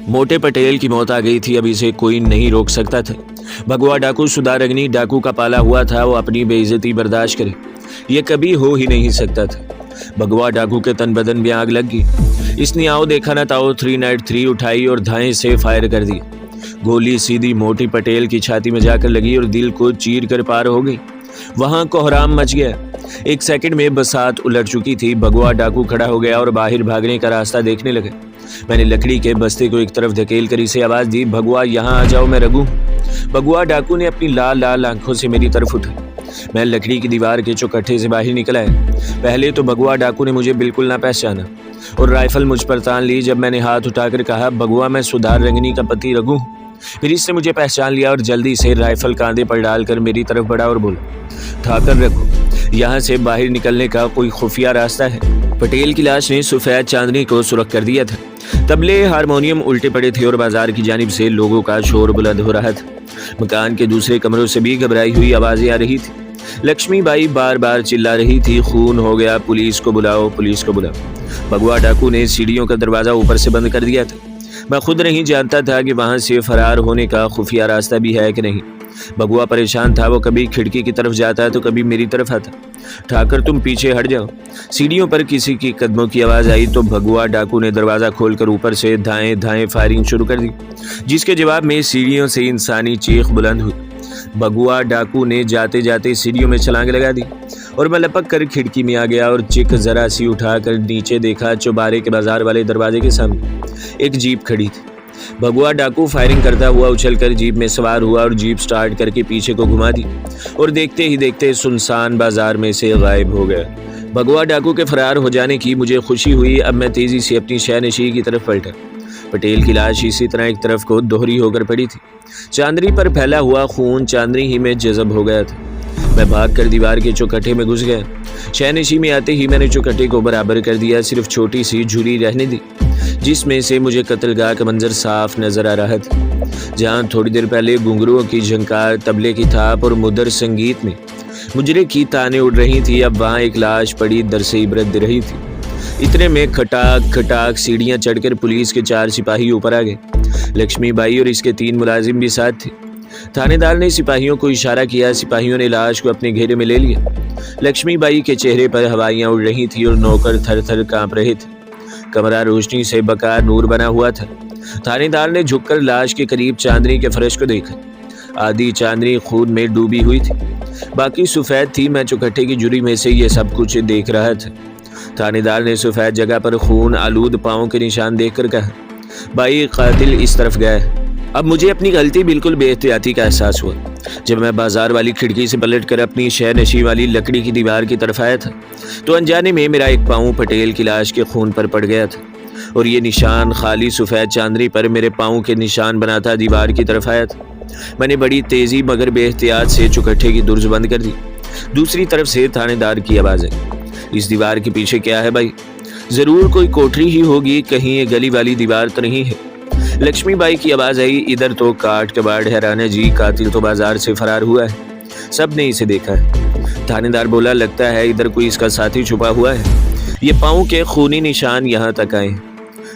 मोटे पटेल की मौत आ गई थी, अब इसे कोई नहीं रोक सकता था। भगवा डाकू सुधारगनी डाकू का पाला हुआ था, वो अपनी बेइज्जती बर्दाश्त करे, ये कभी हो ही नहीं सकता था। भगवा डाकू के तन बदन में आग लग गई। इसने आओ देखा ना ताओ 393 उठाई और धाएं से फायर कर दी। गोली सीधी मोटी पटेल की छाती में जाकर लगी और दिल को चीर कर पार हो गई। वहां कोहराम मच गया। एक सेकंड में बसात उलट चुकी थी। भगवा डाकू खड़ा हो गया और बाहर भागने का रास्ता देखने लगा। मैंने लकड़ी के बस्ते को एक तरफ धकेल कर इसे आवाज दी, भगवा यहाँ आ जाओ, मैं रघु। भगवा डाकू ने अपनी लाल लाल आंखों से मेरी तरफ उठाई। मैं लकड़ी की दीवार के चौकट्टे से बाहर निकल आया। पहले तो भगवा डाकू ने मुझे बिल्कुल ना पहचाना और राइफल मुझ पर तान ली। जब मैंने हाथ उठाकर कहा, भगवा मैं सुधारगनी का पति रघु, फिर इसने मुझे पहचान लिया और जल्दी से राइफल कांधे पर डालकर मेरी तरफ बढ़ा और बोला, ठाकर रखो, यहाँ से बाहर निकलने का कोई खुफिया रास्ता है। पटेल की लाश ने सफेद चांदनी को सुरख कर दिया था। तबले हारमोनियम उल्टे पड़े थे और बाजार की जानिब से लोगों का शोर बुलंद हो रहा था। मकान के दूसरे कमरों से भी घबराई हुई आवाजें आ रही थी। लक्ष्मी बाई बार बार चिल्ला रही थी, खून हो गया, पुलिस को बुलाओ, पुलिस को बुलाओ। भगवा डाकू ने सीढ़ियों का दरवाजा ऊपर से बंद कर दिया था। मैं खुद नहीं जानता था कि वहां से फरार होने का खुफिया रास्ता भी है कि नहीं। भगवा परेशान था, वो कभी खिड़की की तरफ जाता तो कभी मेरी तरफ आता। ठाकर तुम पीछे हट जाओ। सीढ़ियों पर किसी की कदमों की आवाज आई तो भगवा डाकू ने दरवाजा खोलकर ऊपर से धाएं धाएं फायरिंग शुरू कर दी, जिसके जवाब में सीढ़ियों से इंसानी चीख बुलंद हुई। भगवा डाकू ने जाते जाते सीढ़ियों में छलांग लगा दी और मैं लपक कर खिड़की में आ गया और चिक जरा सी उठाकर नीचे देखा। चौबारे के बाजार वाले दरवाजे के सामने एक जीप खड़ी थी। भगवा डाकू फायरिंग करता हुआ उछलकर जीप में सवार हुआ और जीप स्टार्ट करके पीछे को घुमा दी और देखते ही देखते सुनसान बाजार में से गायब हो गया। भगवा डाकू के फरार हो जाने की मुझे खुशी हुई। अब मैं तेजी से अपनी शहनशी की तरफ पलटा। पटेल की लाश इसी तरह एक तरफ को दोहरी होकर पड़ी थी। चांदनी पर फैला हुआ खून चांदनी ही में जज़ब हो गया था। मैं भागकर दीवार के चौखटे में घुस गया। शहनशी में आते ही मैंने चौखटे को बराबर कर दिया, सिर्फ छोटी सी झुरी रहने दी जिसमें से मुझे कत्लगाह का मंजर साफ नजर आ रहा था। जहां थोड़ी देर पहले घुंघरुओं की झंकार, तबले की थाप और मुदर संगीत में मुजरे की ताने उड़ रही थी, अब वहां एक लाश पड़ी दर से इबरत दे रही थी। इतने में खटाक खटाक सीढ़ियां चढ़कर पुलिस के 4 सिपाही ऊपर आ गए। लक्ष्मी बाई और इसके 3 मुलाजिम भी साथ थे। थानेदार ने सिपाहियों को इशारा किया। सिपाहियों ने लाश को अपने घेरे में ले लिया। लक्ष्मी बाई के चेहरे पर हवाइयां उड़ रही थी और नौकर थर थर कांप रहे थे। कमरा रोशनी से बकार नूर बना हुआ था। थानेदार ने झुककर लाश के करीब चांदनी के फर्श को देखा। आधी चांदनी खून में डूबी हुई थी, बाकी सफेद थी। मैं चौखटे की जुरी में से ये सब कुछ देख रहा था। थानेदार ने सफेद जगह पर खून आलूद पांव के निशान देखकर कहा, भाई कातिल इस तरफ गया है। अब मुझे अपनी गलती बिल्कुल बेएहतियाती का एहसास हुआ। जब मैं बाजार वाली खिड़की से पलटकर अपनी शहनशी वाली लकड़ी की दीवार की तरफ आया था तो अनजाने में मेरा एक पाँव पटेल की लाश के खून पर पड़ गया था और ये निशान खाली सफेद चांदनी पर मेरे पाँव के निशान बनाता दीवार की तरफ आया था। मैंने बड़ी तेजी मगर बेएहतियात से चौखटे की दुर्ज बंद कर दी। दूसरी तरफ से थानेदार की आवाज़ आई, इस दीवार के पीछे क्या है भाई? जरूर कोई कोठरी ही होगी, कहीं ये गली वाली दीवार तो नहीं है। लक्ष्मी बाई की आवाज आई, इधर तो काट कबाड़ है राणा जी, कातिल तो बाजार से फरार हुआ है, सबने इसे देखा है। थानेदार बोला, लगता है इधर कोई इसका साथी छुपा हुआ है। ये पाँव के खूनी निशान यहाँ तक आए।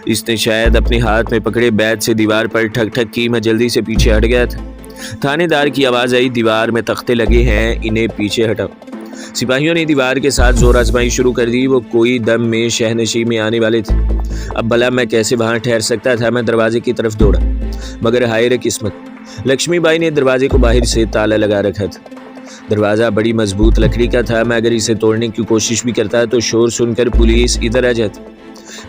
इसने शायद अपने हाथ में पकड़े बैत से दीवार पर ठक ठक की। मैं जल्दी से पीछे हट गया था। थानेदार की आवाज आई, दीवार में तख्ते लगे हैं, इन्हें पीछे हटाओ। सिपाहियों ने दीवार के साथ जोर आजमाई शुरू कर दी। वो कोई दम में शहनशी में आने वाले थे। अब भला मैं कैसे वहां ठहर सकता था? मैं दरवाजे की तरफ दौड़ा, मगर हाय रे किस्मत, लक्ष्मी बाई ने दरवाजे को बाहर से ताला लगा रखा था। दरवाज़ा बड़ी मजबूत लकड़ी का था। मैं अगर इसे तोड़ने की कोशिश भी करता तो शोर सुनकर पुलिस इधर आ जाती।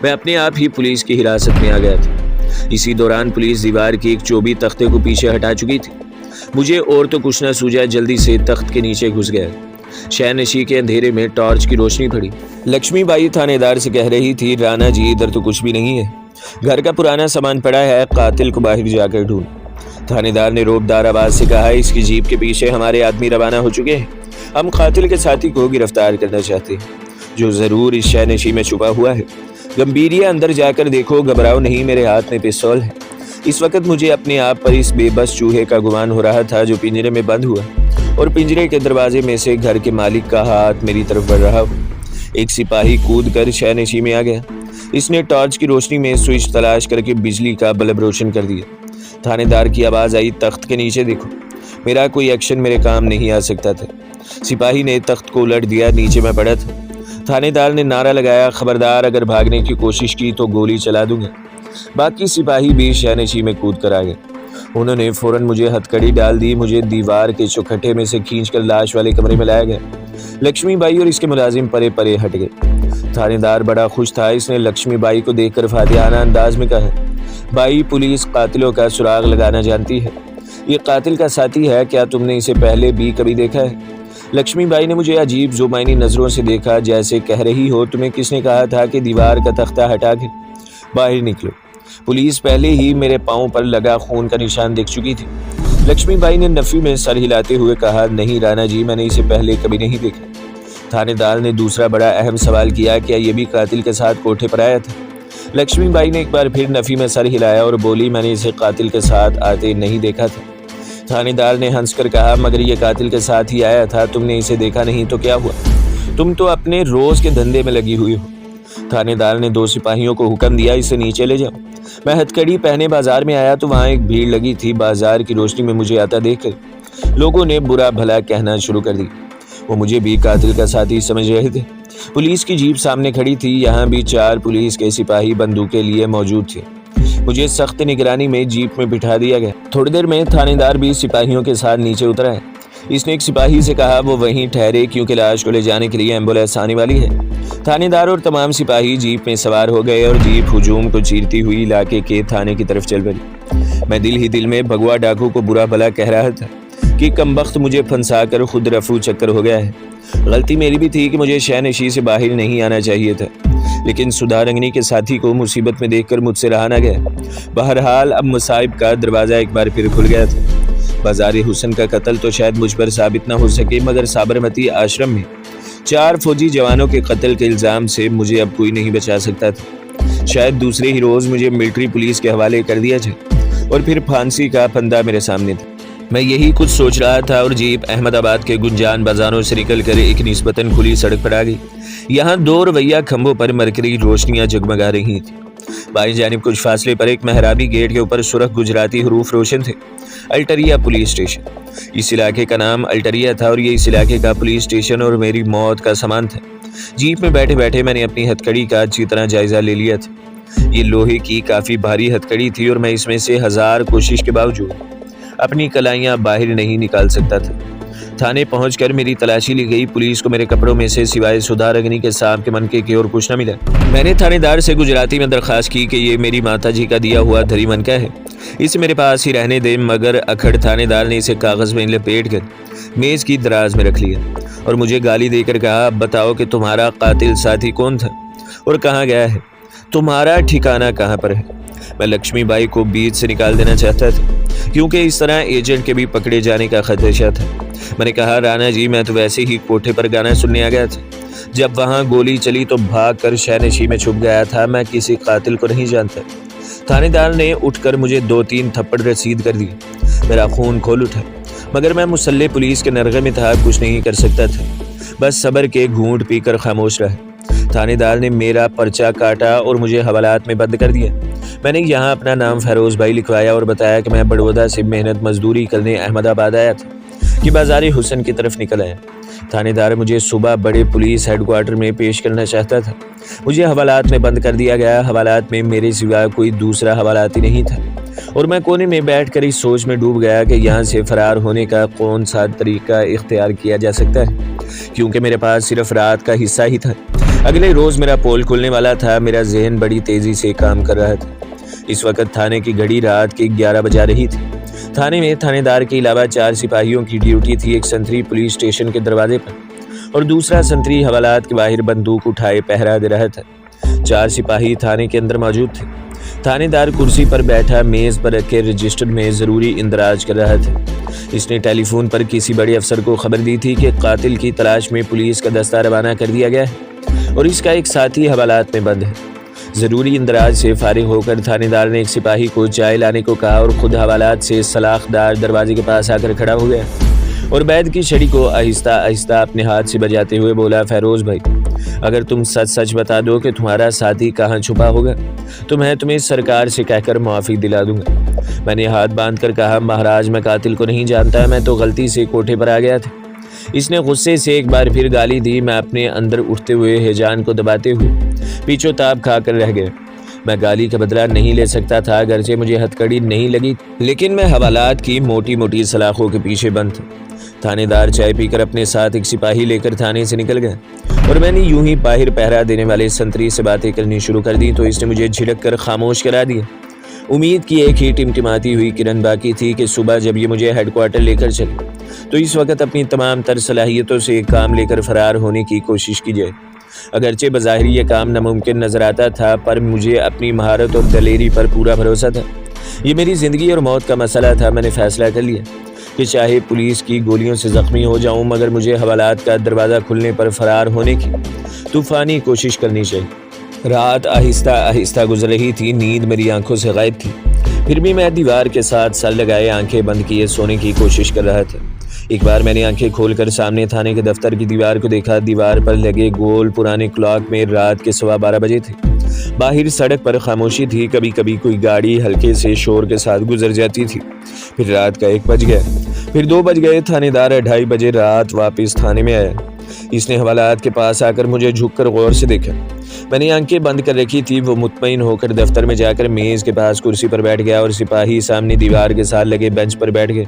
मैं अपने आप ही पुलिस की हिरासत में आ गया था। इसी दौरान पुलिस दीवार की एक चौबी तख्ते को पीछे हटा चुकी थी। मुझे और तो कुछ न सूझा, जल्दी से तख्त के नीचे घुस गया। शहनशी के अंधेरे में टॉर्च की रोशनी पड़ी। लक्ष्मी बाई थानेदार से कह रही थी, राणा जी इधर तो कुछ भी नहीं है, घर का पुराना सामान पड़ा है, कातिल को बाहर जाकर ढूंढ। थानेदार ने रोबदार आवाज से कहा, इसकी जीप के पीछे हमारे आदमी रवाना हो चुके हैं। हम कातिल के साथी को गिरफ्तार करना चाहते हैं, जो जरूर इस शहनशी में छुपा हुआ है। गंभीरिया अंदर जाकर देखो, घबराओ नहीं, मेरे हाथ में पिस्तौल है। इस वक्त मुझे अपने आप पर इस बेबस चूहे का गुमान हो रहा था जो पिंजरे में बंद हुआ और पिंजरे के दरवाजे में से घर के मालिक का हाथ मेरी तरफ बढ़ रहा हो। एक सिपाही कूद कर शहनशी में आ गया। इसने टॉर्च की रोशनी में स्विच तलाश करके बिजली का बल्ब रोशन कर दिया। थानेदार की आवाज़ आई, तख्त के नीचे देखो। मेरा कोई एक्शन मेरे काम नहीं आ सकता था। सिपाही ने तख्त को उलट दिया, नीचे मैं पड़ा था। थानेदार ने नारा लगाया, खबरदार अगर भागने की कोशिश की तो गोली चला दूंगा। बाकी सिपाही भी शहनशी में कूद कर आ गए। उन्होंने फौरन मुझे हथकड़ी डाल दी। मुझे दीवार के चौखटे में से खींचकर लाश वाले कमरे में लाया गया। लक्ष्मीबाई और इसके मुलाजिम परे परे हट गए। थानेदार बड़ा खुश था। इसने लक्ष्मीबाई को देखकर फातिहाना अंदाज में कहा, बाई, पुलिस कातिलों का सुराग लगाना जानती है। ये कातिल का साथी है, क्या तुमने इसे पहले भी कभी देखा है? लक्ष्मीबाई ने मुझे अजीब जुबानी नजरों से देखा, जैसे कह रही हो, तुम्हें किसने कहा था कि दीवार का तख्ता हटा के बाहर निकलो? पुलिस पहले ही मेरे पाँव पर लगा खून का निशान देख चुकी थी। लक्ष्मीबाई ने नफी में सर हिलाते हुए कहा, नहीं राणा जी, मैंने इसे पहले कभी नहीं देखा। थानेदार ने दूसरा बड़ा अहम सवाल किया, क्या ये भी कातिल के साथ कोठे पर आया था? लक्ष्मीबाई ने एक बार फिर नफी में सर हिलाया और बोली, मैंने इसे कातिल के साथ आते नहीं देखा था। थानेदार ने हंसकर कहा, मगर ये कातिल के साथ ही आया था, तुमने इसे देखा नहीं तो क्या हुआ? तुम तो अपने रोज के धंधे में लगी हुई हो। थानेदार ने 2 सिपाहियों को हुक्म दिया, इसे नीचे ले जाओ। मैं हथकड़ी पहने बाजार में आया तो वहाँ एक भीड़ लगी थी। बाजार की रोशनी में मुझे आता देखकर लोगों ने बुरा भला कहना शुरू कर दी। वो मुझे भी कातिल का साथी समझ रहे थे। पुलिस की जीप सामने खड़ी थी। यहाँ भी 4 पुलिस के सिपाही बंदूकें लिए मौजूद थे। मुझे सख्त निगरानी में जीप में बिठा दिया गया। थोड़ी देर में थानेदार भी सिपाहियों के साथ नीचे उतरा है। इसने एक सिपाही से कहा वो वहीं ठहरे, क्योंकि लाश को ले जाने के लिए एम्बुलेंस आने वाली है। थानेदार और तमाम सिपाही जीप में सवार हो गए और जीप हुजूम को चीरती हुई इलाके के थाने की तरफ चल पड़ी। मैं दिल ही दिल में भगवा डाकू को बुरा भला कह रहा था कि कमबख्त मुझे फंसा कर खुद रफू चक्कर हो गया है। गलती मेरी भी थी कि मुझे शहनशी से बाहर नहीं आना चाहिए था, लेकिन सुधा रंगनी के साथी को मुसीबत में देखकर मुझसे रहा न गया। बहरहाल अब मुसाइब का दरवाज़ा एक बार फिर खुल गया था। बाज़ार हुसन का कत्ल तो शायद मुझ पर साबित न हो सके, मगर साबरमती आश्रम में 4 फौजी जवानों के कत्ल के इल्ज़ाम से मुझे अब कोई नहीं बचा सकता था। शायद दूसरे ही रोज़ मुझे मिलिट्री पुलिस के हवाले कर दिया जाए और फिर फांसी का फंदा मेरे सामने था। मैं यही कुछ सोच रहा था और जीप अहमदाबाद के गुंजान बाजारों से निकल कर एक निस्बतन खुली सड़क पर आ गई। यहाँ 2 रवैया खंभों पर मरकरी रोशनियां जगमगा रही थी। बाईं जानिब कुछ फासले पर एक मेहराबी गेट के ऊपर सुरख गुजराती हरूफ रोशन थे, अल्टरिया पुलिस स्टेशन। इस इलाके का नाम अल्टरिया था और ये इस इलाके का पुलिस स्टेशन और मेरी मौत का सामान था। जीप में बैठे बैठे मैंने अपनी हथकड़ी का अच्छी तरह जायजा ले लिया था। ये लोहे की काफ़ी भारी हथकड़ी थी और मैं इसमें से 1000 कोशिश के बावजूद अपनी कलाइयाँ बाहर नहीं निकाल सकता था। थाने पहुंचकर मेरी तलाशी ली गई। पुलिस को मेरे कपड़ों में से सिवाय सुधा रंगनी के सांप के मनके की और कुछ न मिला। मैंने थानेदार से गुजराती में दरख्वास्त की कि ये मेरी माता जी का दिया हुआ धरी मनका है, इसे मेरे पास ही रहने दे। मगर अखड़ थानेदार ने इसे कागज़ में लपेट कर मेज़ की दराज में रख लिया और मुझे गाली देकर कहा, अब बताओ कि तुम्हारा कातिल साथी कौन था और कहाँ गया है? तुम्हारा ठिकाना कहाँ पर है? मैं लक्ष्मीबाई को बीच से निकाल देना चाहता था, क्योंकि इस तरह एजेंट के भी पकड़े जाने का खदशा था। मैंने कहा, राणा जी, मैं तो वैसे ही कोठे पर गाना सुनने आ गया था। जब वहाँ गोली चली तो भाग कर शहनशी में छुप गया था। मैं किसी कातिल को नहीं जानता। थानेदार ने उठकर मुझे 2-3 थप्पड़ रसीद कर दिए। मेरा खून खोल उठा, मगर मैं मुसल्ले पुलिस के नरगे में था, कुछ नहीं कर सकता था। बस सब्र के घूंट पीकर खामोश रहा। थानेदार ने मेरा पर्चा काटा और मुझे हवालात में बंद कर दिया। मैंने यहाँ अपना नाम फैरोज भाई लिखवाया और बताया कि मैं बड़ौदा से मेहनत मजदूरी करने अहमदाबाद आया था कि बाज़ार हुसन की तरफ निकल आया। थानेदार मुझे सुबह बड़े पुलिस हेडक्वार्टर में पेश करना चाहता था। मुझे हवालात में बंद कर दिया गया। हवालात में मेरे सिवा कोई दूसरा हवालाती नहीं था और मैं कोने में बैठकर इस सोच में डूब गया कि यहाँ से फरार होने का कौन सा तरीका इख्तियार किया जा सकता है, क्योंकि मेरे पास सिर्फ रात का हिस्सा ही था। अगले रोज़ मेरा पोल खुलने वाला था। मेरा जहन बड़ी तेज़ी से काम कर रहा था। इस वक्त थाने की घड़ी रात के 11 बजा रही थी। थाने में थानेदार के अलावा 4 सिपाहियों की ड्यूटी थी। एक संतरी पुलिस स्टेशन के दरवाजे पर और दूसरा संतरी हवालात के बाहर बंदूक उठाए पहरा दे रहा था। 4 सिपाही थाने के अंदर मौजूद थे। थानेदार कुर्सी पर बैठा मेज़ पर रखे रजिस्टर में ज़रूरी इंदराज कर रहा था। इसने टेलीफोन पर किसी बड़े अफसर को खबर दी थी कि कातिल की तलाश में पुलिस का दस्ता रवाना कर दिया गया है और इसका एक साथी हवालात में बंद है। ज़रूरी इंदराज से फारिग होकर थानेदार ने एक सिपाही को चाय लाने को कहा और ख़ुद हवालात से सलाखदार दरवाजे के पास आकर खड़ा हो गया और बैद की छड़ी को आहिस्ता आहिस्ता अपने हाथ से बजाते हुए बोला, फ़ैरोज़ भाई, अगर तुम सच सच बता दो कि तुम्हारा साथी कहाँ छुपा होगा तो मैं तुम्हें सरकार से कहकर माफ़ी दिला दूंगा। मैंने हाथ बांध कर कहा, महाराज, मैं कातिल को नहीं जानता, मैं तो गलती से कोठे पर आ गया था। इसने गुस्से से एक बार फिर गाली दी। मैं अपने अंदर उठते हुए हिजान को दबाते हुए पीछो ताप खाकर रह गया। मैं गाली का बदला नहीं ले सकता था, अगरचे मुझे हथकड़ी नहीं लगी, लेकिन मैं हवालात की मोटी मोटी सलाखों के पीछे बंद था। थानेदार चाय पीकर अपने साथ एक सिपाही लेकर थाने से निकल गया और मैंने यूं ही बाहर पहरा देने वाले संतरी से बातें करनी शुरू कर दी तो इसने मुझे झिड़क कर खामोश करा दिया। उम्मीद की एक ही टिमटिमाती हुई किरण बाकी थी कि सुबह जब ये मुझे हेडक्वार्टर लेकर चले तो इस वक्त अपनी तमाम तर सलाहियतों से एक काम लेकर फरार होने की कोशिश की जाए। अगरचे बज़ाहिर ये काम नामुमकिन नजर आता था, पर मुझे अपनी महारत और दलेरी पर पूरा भरोसा था। ये मेरी ज़िंदगी और मौत का मसला था। मैंने फैसला कर लिया कि चाहे पुलिस की गोलियों से ज़ख्मी हो जाऊं, मगर मुझे हवालात का दरवाज़ा खुलने पर फरार होने की तूफ़ानी कोशिश करनी चाहिए। रात आहिस्ता आहिस्ता गुजर रही थी, नींद मेरी आंखों से गायब थी, फिर भी मैं दीवार के साथ सर लगाए आंखें बंद किए सोने की कोशिश कर रहा था। एक बार मैंने आंखें खोलकर सामने थाने के दफ्तर की दीवार को देखा। दीवार पर लगे गोल पुराने क्लॉक में रात के 12:15 बजे थे। बाहर सड़क पर खामोशी थी, कभी कभी कोई गाड़ी हल्के से शोर के साथ गुजर जाती थी। फिर रात का 1 बज गया, फिर 2 बज गए। थानेदार 2:30 बजे रात वापस थाने में आया। इसने हवालात के पास आकर मुझे झुककर गौर से देखा। मैंने आंखें बंद कर रखी थी। वो मुतमईन होकर दफ्तर में जाकर मेज़ के पास कुर्सी पर बैठ गया और सिपाही सामने दीवार के साथ लगे बेंच पर बैठ गए।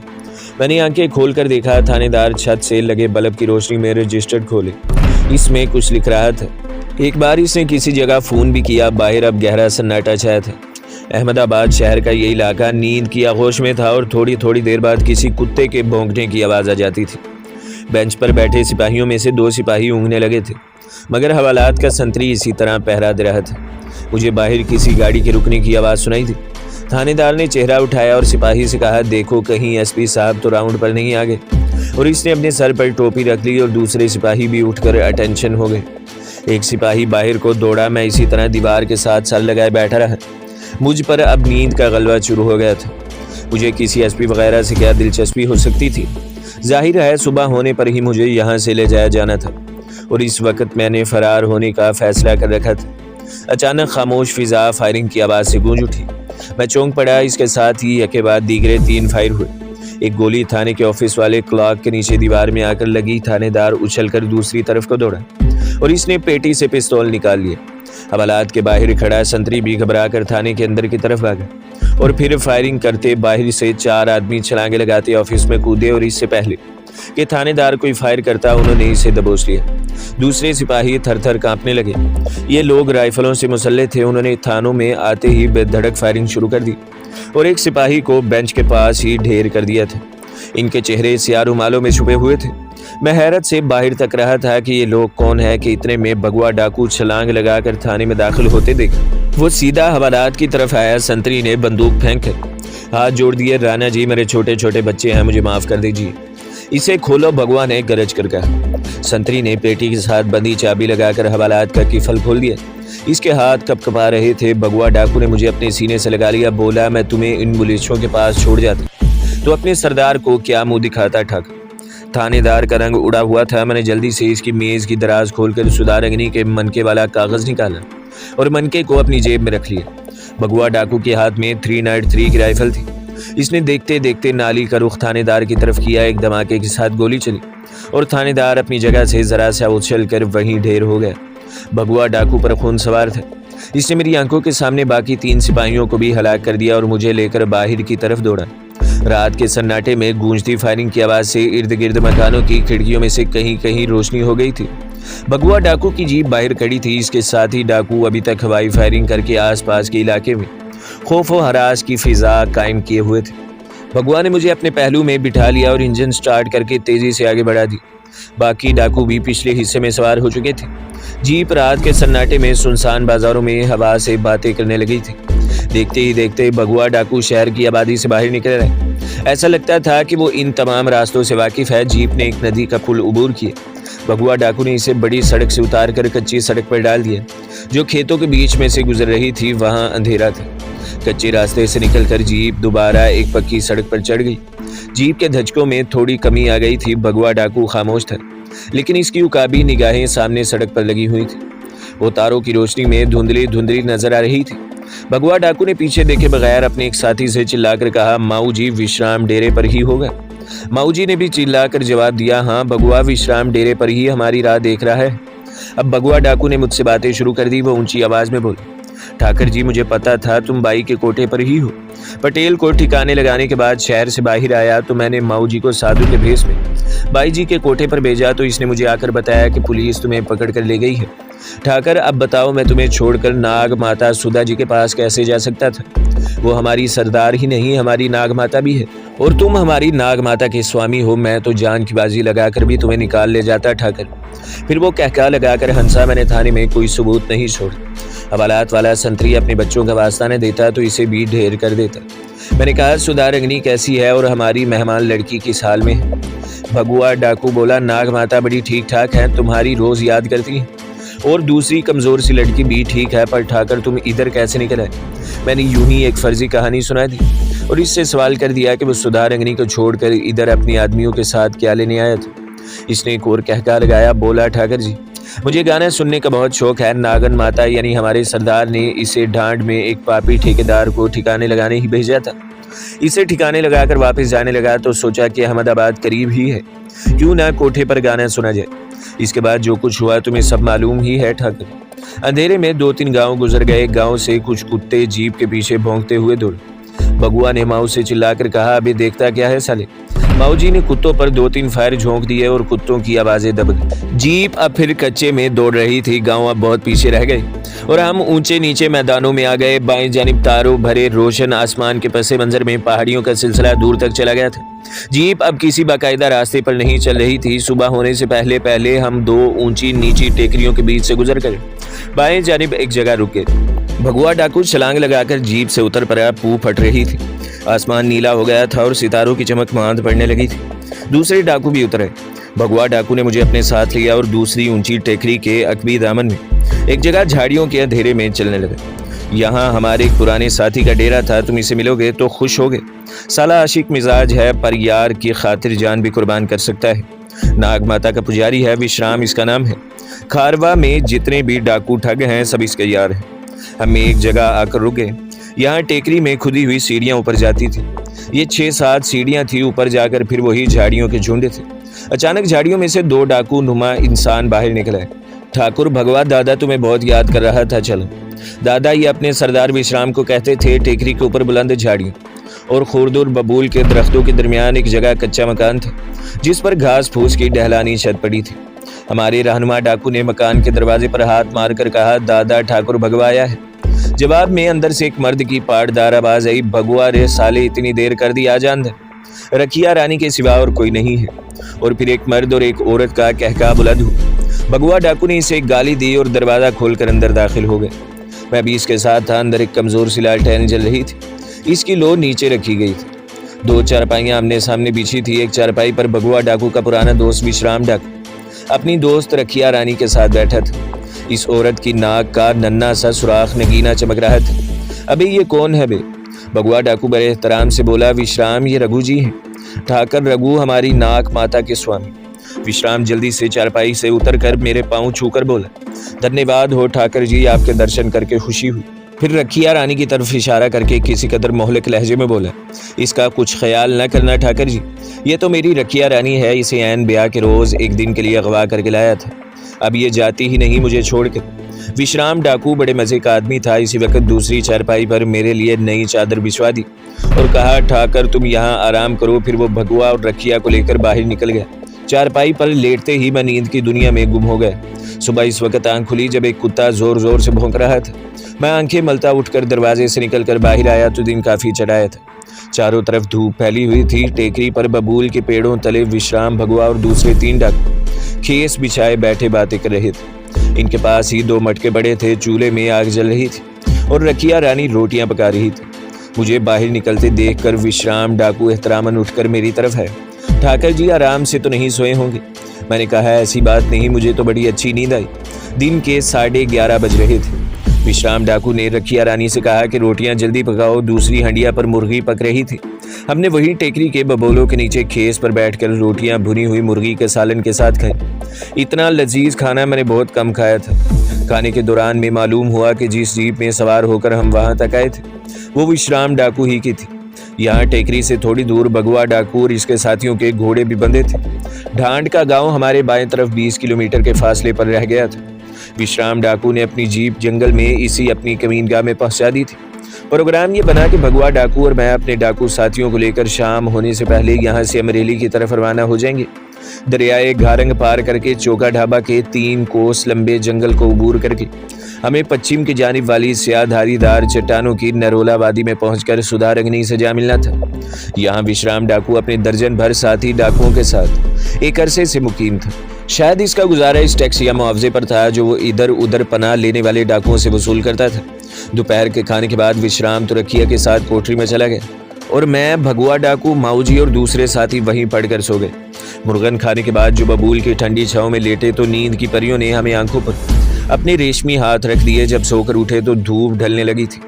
मैंने आंखें खोलकर देखा, थानेदार छत से लगे बल्ब की रोशनी में रजिस्टर खोले। इसमें कुछ लिख रहा था। एक बार इसने किसी जगह फ़ोन भी किया। बाहर अब गहरा सन्नाटा छाया था। अहमदाबाद शहर का ये इलाका नींद की आगोश में था और थोड़ी थोड़ी देर बाद किसी कुत्ते के भौंकने की आवाज़ आ जाती थी। बेंच पर बैठे सिपाहियों में से 2 सिपाही ऊँघने लगे थे, मगर हवालात का संतरी इसी तरह पहरा दे रहा था। मुझे बाहर किसी गाड़ी के रुकने की आवाज़ सुनाई थी। थानेदार ने चेहरा उठाया और सिपाही से कहा, देखो कहीं एसपी साहब तो राउंड पर नहीं आ गए। और इसने अपने सर पर टोपी रख ली और दूसरे सिपाही भी उठकर अटेंशन हो गए। एक सिपाही बाहर को दौड़ा। मैं इसी तरह दीवार के साथ सर लगाए बैठा रहा। मुझ पर अब नींद का गलबा शुरू हो गया था। मुझे किसी एसपी वगैरह से क्या दिलचस्पी हो सकती थी। जाहिर है सुबह होने पर ही मुझे यहाँ से ले जाया जाना था और इस वक्त मैंने फरार होने का फैसला कर रखा था। अचानक खामोश फिजा फायरिंग की आवाज़ से गूंज उठी। मैं चौंक पड़ा। इसके साथ ही एक के बाद दीगरे 3 फायर हुए। एक गोली थाने के ऑफिस वाले क्लॉक के नीचे दीवार में आकर लगी। थानेदार उछलकर दूसरी तरफ को दौड़ा और इसने पेटी से पिस्तौल निकाल लिया। हवालात के बाहर खड़ा संतरी भी घबरा कर थाने के अंदर की तरफ भागा और फिर फायरिंग करते बाहर से 4 आदमी छलांगे लगाते ऑफिस में कूदे और इससे पहले कि थानेदार कोई फायर करता उन्होंने इसे दबोच लिया। दूसरे सिपाही थर-थर कांपने लगे। ये लोग राइफलों से मुसल्ले थे। उन्होंने थानों में आते ही बेधड़क फायरिंग शुरू कर दी और एक सिपाही को बेंच के पास ही ढेर कर दिया था। इनके चेहरे स्याह रुमालों में छुपे हुए थे। मैं हैरत से बाहर तक रहा था कि ये लोग कौन है कि इतने में भगवा डाकू छलांग लगाकर थाने में दाखिल होते देखा। वो सीधा हवालात की तरफ आया। संतरी ने बंदूक फेंक कर हाथ जोड़ दिए। राणा जी, मेरे छोटे छोटे बच्चे हैं, मुझे माफ़ कर दीजिए। इसे खोलो, भगवा ने गरज कर कहा। संतरी ने पेटी के साथ बंदी चाबी लगाकर हवालात का किफल खोल दिया। इसके हाथ कपकपा रहे थे। भगवा डाकू ने मुझे अपने सीने से लगा लिया। बोला, मैं तुम्हें इन मुलिछों के पास छोड़ जाता तो अपने सरदार को क्या मुंह दिखाता ठाकर। थानेदार का रंग उड़ा हुआ था। मैंने जल्दी से इसकी मेज़ की दराज खोलकर सुधारंगनी के मनके वाला कागज़ निकाला और मनके को अपनी जेब में रख लिया। भगवा डाकू के हाथ में 303 की राइफल थी। इसने देखते देखते नाली का रुख थानेदार की तरफ किया। एक धमाके के साथ गोली चली और थानेदार अपनी जगह से जरा सा उछल कर वहीं ढेर हो गया। भगवा डाकू पर खून सवार था। इसने मेरी आंखों के सामने बाकी 3 सिपाहियों को भी हलाक कर दिया और मुझे लेकर बाहर की तरफ दौड़ा। रात के सन्नाटे में गूंजती फायरिंग की आवाज़ से इर्द गिर्द मकानों की खिड़कियों में से कहीं कहीं रोशनी हो गई थी। भगवा डाकू की जीप बाहर खड़ी थी। इसके साथ ही डाकू अभी तक हवाई फायरिंग करके आसपास के इलाके में खौफ व हरास की फिजा कायम किए हुए थे। भगवा ने मुझे अपने पहलू में बिठा लिया और इंजन स्टार्ट करके तेजी से आगे बढ़ा दी। बाकी डाकू भी पिछले हिस्से में सवार हो चुके थे। जीप रात के सन्नाटे में सुनसान बाजारों में हवा से बातें करने लगी थी। देखते ही देखते भगवा डाकू शहर की आबादी से बाहर निकल रहे। ऐसा लगता था कि वो इन तमाम रास्तों से वाकिफ है। जीप ने एक नदी का पुल उबूर किया। भगुआ डाकू ने इसे बड़ी सड़क से उतार कर कच्ची सड़क पर डाल दिया जो खेतों के बीच में से गुजर रही थी। वहां अंधेरा था। कच्चे रास्ते से निकलकर जीप दोबारा एक पक्की सड़क पर चढ़ गई। जीप के धचकों में थोड़ी कमी आ गई थी। भगुआ डाकू खामोश था, लेकिन इसकी उकाबी निगाहें सामने सड़क पर लगी हुई थी। वो तारों की रोशनी में धुंधली धुंधली नजर आ रही थी। भगुआ डाकू ने पीछे देखे बगैर अपने एक साथी से चिल्लाकर कहा, माऊ जी विश्राम डेरे पर ही होगा। माऊ जी ने भी चिल्लाकर जवाब दिया, हाँ भगुआ विश्राम डेरे पर ही हमारी राह देख रहा है। अब भगुआ डाकू ने मुझसे बातें शुरू कर दी। वो ऊंची आवाज में बोली, ठाकर जी मुझे पता था तुम बाई के कोठे पर ही हो। पटेल को ठिकाने लगाने के बाद शहर से बाहर आया तो मैंने माऊ जी को साधु के भेष में बाई जी के कोठे पर भेजा तो इसने मुझे आकर बताया कि पुलिस तुम्हें पकड़ कर ले गई है। ठाकर अब बताओ मैं तुम्हें छोड़कर नाग माता सुधा जी के पास कैसे जा सकता था? वो हमारी सरदार ही नहीं हमारी नाग माता भी है और तुम हमारी नाग माता के स्वामी हो। मैं तो जान की बाजी लगाकर भी तुम्हें निकाल ले जाता ठाकर। फिर वो कहका लगाकर हंसा, मैंने थाने में कोई सबूत नहीं छोड़ा। हवालात वाला संतरी अपने बच्चों का वास्ता न देता तो इसे भी ढेर कर देता। मैंने कहा सुधा रंगनी कैसी है और हमारी मेहमान लड़की किस हाल में है? भगुआ डाकू बोला, नाग माता बड़ी ठीक ठाक है, तुम्हारी रोज याद करती है और दूसरी कमजोर सी लड़की भी ठीक है, पर ठाकर तुम इधर कैसे निकल आए? मैंने यूं ही एक फर्जी कहानी सुना दी और इससे सवाल कर दिया कि वो सुधा रंगनी को छोड़कर इधर अपनी आदमियों के साथ क्या लेने आया था। इसने एक और कहका लगाया, बोला, ठाकर जी मुझे गाना सुनने का बहुत शौक है। नागन माता यानी हमारे सरदार ने इसे ढांड में एक पापी ठेकेदार को ठिकाने लगाने ही भेजा था। इसे ठिकाने लगाकर वापस जाने लगा तो सोचा कि अहमदाबाद करीब ही है, क्यों ना कोठे पर गाना सुना जाए। इसके बाद जो कुछ हुआ तुम्हें सब मालूम ही है ठाकर। अंधेरे में 2-3 गांव गुजर गए। गांव से कुछ कुत्ते जीप के पीछे भौंकते हुए दौड़े। भगुआ ने माऊ से चिल्लाकर कहा, अभी देखता क्या है साले? माऊ जी ने कुत्तों पर 2-3 फायर झोंक दिए और कुत्तों की आवाजें दब गई। जीप अब फिर कच्चे में दौड़ रही थी। गांव अब बहुत पीछे रह गए और हम ऊंचे नीचे मैदानों में आ गए। बाएं जानिब तारों भरे रोशन आसमान के पसे मंजर में पहाड़ियों का सिलसिला दूर तक चला गया था। जीप अब किसी बाकायदा रास्ते पर नहीं चल रही थी। सुबह होने से पहले पहले हम 2 ऊंची नीची टेकरियों के बीच से गुजर गए। बाएं जानिब एक जगह रुक गए। भगुआ डाकू छलांग लगाकर जीप से उतर पड़ा। पू फट रही थी। आसमान नीला हो गया था और सितारों की चमक मांद पड़ने लगी थी। दूसरे डाकू भी उतरे। भगुआ डाकू ने मुझे अपने साथ लिया और दूसरी ऊंची टेकरी के अकबी दामन में एक जगह झाड़ियों के अंधेरे में चलने लगे। यहाँ हमारे एक पुराने साथी का डेरा था। तुम इसे मिलोगे तो खुश होगे। साला आशिक मिजाज है, पर यार की खातिर जान भी कुर्बान कर सकता है। नाग माता का पुजारी है, विश्राम इसका नाम है। खारवा में जितने भी डाकू ठग हैं सब इसके यार हैं। हम एक जगह आकर रुक गए। यहाँ टेकरी में खुदी हुई सीढ़ियाँ ऊपर जाती थी। ये 6-7 सीढ़ियाँ थी। ऊपर जाकर फिर वही झाड़ियों के झुंड थे। अचानक झाड़ियों में से 2 डाकू नुमा इंसान बाहर निकले। ठाकुर भगवा दादा तुम्हें बहुत याद कर रहा था, चलो। दादा ये अपने सरदार विश्राम को कहते थे। टेकरी के ऊपर बुलंद झाड़ियों और खुरदुर बबूल के दरख्तों के दरमियान एक जगह कच्चा मकान था जिस पर घास फूस की डहलानी छत पड़ी थी। हमारे रहनुमा डाकू ने मकान के दरवाजे पर हाथ मारकर कहा, दादा ठाकुर भगवा आया है। जवाब में अंदर से एक मर्द की पाटदार आवाज आई, भगुआ रे साले इतनी देर कर दी, आ जान दे। रखिया रानी के सिवा और कोई नहीं है। और फिर एक मर्द और एक औरत का कहका बुलंद हुआ। भगुआ डाकू ने इसे एक गाली दी और दरवाजा खोलकर अंदर दाखिल हो गए। मैं भी इसके साथ था। अंदर एक कमजोर सी लालटेन जल रही थी। इसकी लो नीचे रखी गई थी। 2 चारपाइयां आमने सामने बिछी थी। एक चारपाई पर भगुआ डाकू का पुराना दोस्त विश्राम डाकू अपनी दोस्त रखिया रानी के साथ बैठा था। इस औरत की नाक का नन्ना सा सुराख नगीना चमक रहा था। अबे ये कौन है बे? भगुआ डाकू बड़े एहतराम से बोला, विश्राम ये रघु जी हैं। ठाकर रघु हमारी नाग माता के स्वामी। विश्राम जल्दी से चारपाई से उतरकर मेरे पांव छूकर बोला, धन्यवाद हो ठाकर जी, आपके दर्शन करके खुशी हुई। फिर रखिया रानी की तरफ इशारा करके किसी कदर मोहल्लक लहजे में बोला, इसका कुछ ख्याल न करना ठाकर जी, ये तो मेरी रखिया रानी है। इसे ऐन ब्याह के रोज एक दिन के लिए अगवा करके लाया था। अब ये जाती ही नहीं मुझे छोड़कर। विश्राम डाकू बड़े मजे का आदमी था। इसी वक्त दूसरी चारपाई पर मेरे लिए नई चादर बिछवा दी और कहा, ठाकर तुम यहाँ आराम करो। फिर वो भगुआ और रखिया को लेकर बाहर निकल गया। चारपाई पर लेटते ही मैं नींद की दुनिया में गुम हो गया। सुबह इस वक्त आंख खुली जब एक कुत्ता जोर जोर से भौंक रहा था। मैं आंखें मलता उठकर दरवाजे से निकलकर बाहर आया तो दिन काफी चढ़ाया था। चारों तरफ धूप फैली हुई थी। टेकरी पर बबूल के पेड़ों तले विश्राम, भगुआ और दूसरे 3 डाकू खेस बिछाए बैठे बातें कर रहे थे। इनके पास ही 2 मटके बड़े थे। चूल्हे में आग जल रही थी और रखिया रानी रोटियां पका रही थी। मुझे बाहर निकलते देखकर विश्राम डाकू एहतरामन उठकर मेरी तरफ है, ठाकर जी आराम से तो नहीं सोए होंगे? मैंने कहा ऐसी बात नहीं, मुझे तो बड़ी अच्छी नींद आई। दिन के 11:30 बज रहे थे। विश्राम डाकू ने रखिया रानी से कहा कि रोटियां जल्दी पकाओ, दूसरी हंडिया पर मुर्गी पक रही थी। हमने वही टेकरी के बबोलों के नीचे खेस पर बैठकर रोटियां भुनी हुई मुर्गी के सालन के साथ खाई। इतना लजीज खाना मैंने बहुत कम खाया था। खाने के दौरान में मालूम हुआ कि जिस जीप में सवार होकर हम वहां तक आए थे वो विश्राम डाकू ही की थी। यहाँ टेकरी से थोड़ी दूर भगवा डाकू और इसके साथियों के घोड़े भी बंधे थे। ढांड का गांव हमारे बाएं तरफ 20 किलोमीटर के फासले पर रह गया था। विश्राम डाकू ने अपनी जीप जंगल में इसी अपनी कमीनगाह में पहुंचा दी थी। प्रोग्राम ये बना कि भगवा डाकू और मैं अपने डाकू साथियों को लेकर शाम होने से पहले यहाँ से अमरेली की तरफ रवाना हो जाएंगे। दरियाए घारंग पार करके चौका ढाबा के 3 कोस लंबे जंगल को अबूर करके हमें पश्चिम की जानिब वाली स्याह धारीदार चट्टानों की नरोला वादी में पहुंचकर सुधारगनी से जा मिलना था। यहाँ विश्राम डाकू अपने दर्जन भर साथी डाकुओं के साथ एक अरसे से मुकीम था। शायद इसका गुजारा इस टैक्स या मुआवजे पर था जो वो इधर उधर पनाह लेने वाले डाकुओं से वसूल करता था। दोपहर के खाने के बाद विश्राम तो रखिया के साथ कोठरी में चला गया और मैं, भगवा डाकू, माऊजी और दूसरे साथी वहीं पड़कर सो गए। मुर्गन खाने के बाद जो बबूल की ठंडी छांव में लेटे तो नींद की परियों ने हमें आंखों पर अपने रेशमी हाथ रख दिए। जब सोकर उठे तो धूप ढलने लगी थी।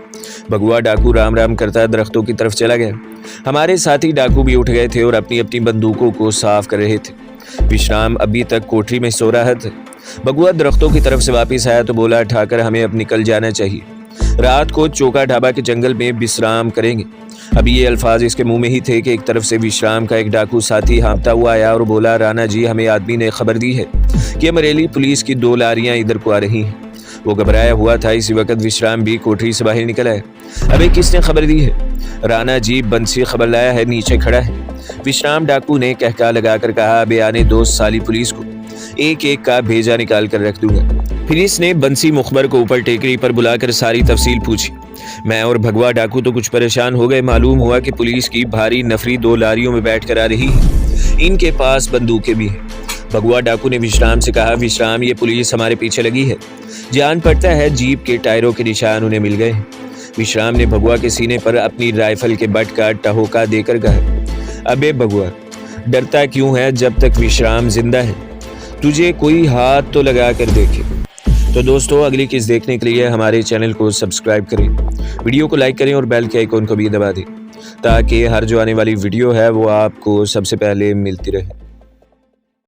भगवा डाकू राम राम करता दरख्तों की तरफ चला गया। हमारे साथी डाकू भी उठ गए थे और अपनी अपनी बंदूकों को साफ कर रहे थे। विश्राम अभी तक कोठरी में सो रहा था। भगवा दरख्तों की तरफ से वापस आया तो बोला, ठाकर हमें अब निकल जाना चाहिए। रात को चौका ढाबा के जंगल में विश्राम करेंगे। अभी ये अल्फाज इसके मुंह में ही थे कि एक तरफ से विश्राम का एक डाकू साथी हाँफता हुआ आया और बोला, राणा जी, हमें आदमी ने खबर दी है कि अमरेली पुलिस की 2 लारियां इधर को आ रही हैं। वो घबराया हुआ था। इसी वक्त विश्राम भी कोठरी से बाहर निकल आया। अबे किसने खबर दी है? राणा जी, बंसी खबर लाया है, नीचे खड़ा है। विश्राम डाकू ने कहका लगाकर कहा, अबे आने 2 साली पुलिस को एक एक का भेजा निकाल कर रख दूंगा। फिर इसने बंसी मुखबर को ऊपर टेकरी पर बुलाकर सारी तफसील पूछी। मैं और भगवा डाकू तो कुछ परेशान हो गए। मालूम हुआ कि पुलिस की भारी नफरी 2 लारियों में बैठ कर आ रही है। इनके पास बंदूकें भी हैं। भगवा डाकू ने विश्राम से कहा, विश्राम, ये पुलिस हमारे पीछे लगी है। जान पड़ता है जीप के टायरों के निशान उन्हें मिल गए। विश्राम ने भगवा के सीने पर अपनी राइफल के बट का टहोका देकर कहा, अबे भगवा, डरता क्यों है? जब तक विश्राम जिंदा है तुझे कोई हाथ तो लगा कर देखे। तो दोस्तों, अगली किस देखने के लिए हमारे चैनल को सब्सक्राइब करें, वीडियो को लाइक करें और बेल के आइकॉन को भी दबा दें ताकि हर जो आने वाली वीडियो है वो आपको सबसे पहले मिलती रहे।